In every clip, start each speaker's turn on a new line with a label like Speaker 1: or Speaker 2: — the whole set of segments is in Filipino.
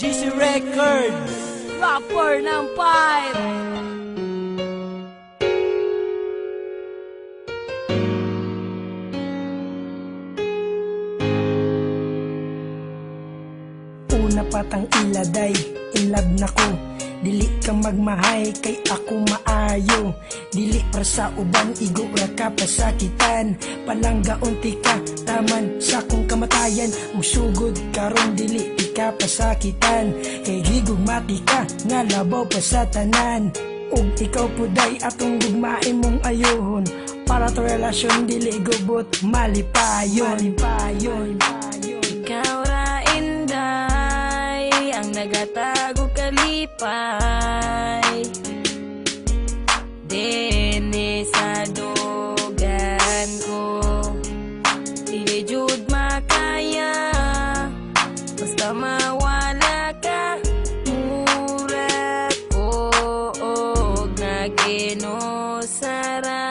Speaker 1: GC Record,
Speaker 2: Rapper ng pipe.
Speaker 3: Una patang iladay, in love na ko. Dili ka magmahay, kay ako maayo. Dili para sa uban, igo ra ka pasakitan. Palangga unti ka, taman sa kong kamatayan. Usugod karon dili di ka pasakitan. Kay gigugmati ka, nga labaw pa sa tanan. Ug ikaw puday atong gugmain mong ayohon. Para to relasyon dili gubot, malipayon.
Speaker 2: Ikaw ra inday, ang nagatago kalipay. Dene sa dogan ko, dili jud makaya. Basta mawala ka, mura ko og naginosara.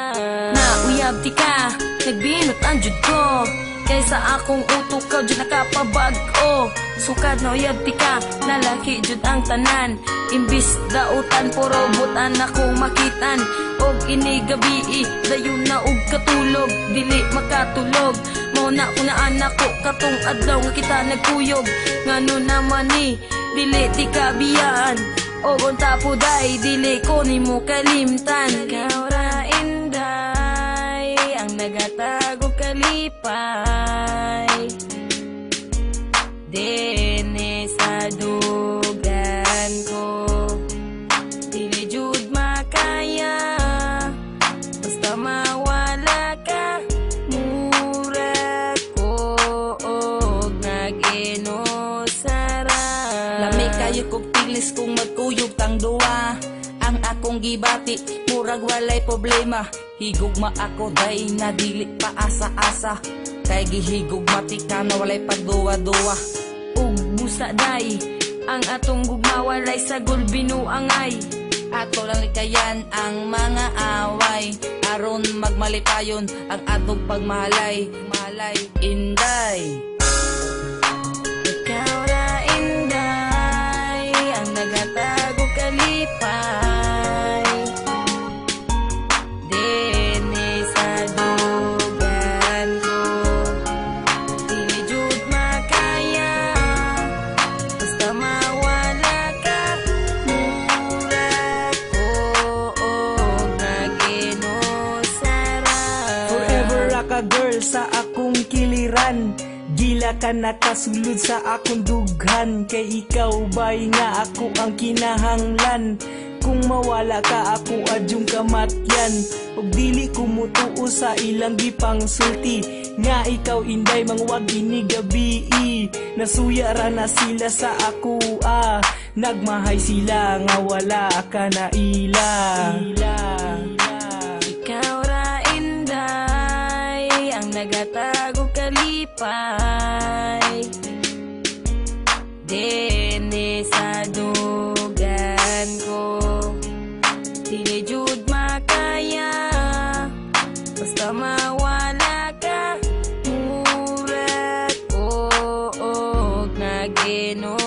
Speaker 2: Nauyab ti ka, nagbinot ang jud ko. Kaysa akong utok ka, jud nakapabag-o. Sukad na uyab ti ka, lalaki jud ang tanan. Imbis dautan, puro butan ako makitan. Og ini gabi, dayon na og katulog. Dili makatulog, mauna ko na anak ko. Katong adlaw nga kita nagkuyog. Ngano naman ni, dili ti kabiyaan. Og unta po day, dili ko ni mo kalimtan. Ikaw ra inday, ang nagatago kalipay. Dene sa dugan ko, dili jud makaya. Basta mawala ka, mura ko og naginosara.
Speaker 4: Lami kayo kog tilis kung magkuyog tang duwa. Ang akong gibati, murag walay problema. Higugma ako day na dili pa asa-asa. Kay gihigugma ti ka na walay pagduwa-duwa.
Speaker 2: Ug busa day, ang atong gugma walay sagol binuangay.
Speaker 4: Ato lang likayan ang mga away. Aron magmalipayon ang atong pagmahalay. Malay, inday.
Speaker 2: Ikaw ra inday, ang nagatago kalipay. Dene sa dugan ko, dili jud makaya. Basta mawala ka, mura ko og naginosara.
Speaker 3: Forever ra ka girl sa akong kiliran. Gila ka nakasulod sa akong dughan. Kay ikaw bay nga ako ang kinahanglan. Kung mawala ka ako adyong kamatyan. Ug dili ko mutuo sa ilang gipang sulti. Nga ikaw inday mangwag ini gabi. Nasuya ra na sila sa ako Nagmahay sila nga wala ka na ila.
Speaker 2: Ikaw ra inday, ang nagatago kalipay. Dene sa dugan ko, dili jud makaya. Basta mawala ka, mura ko og nagino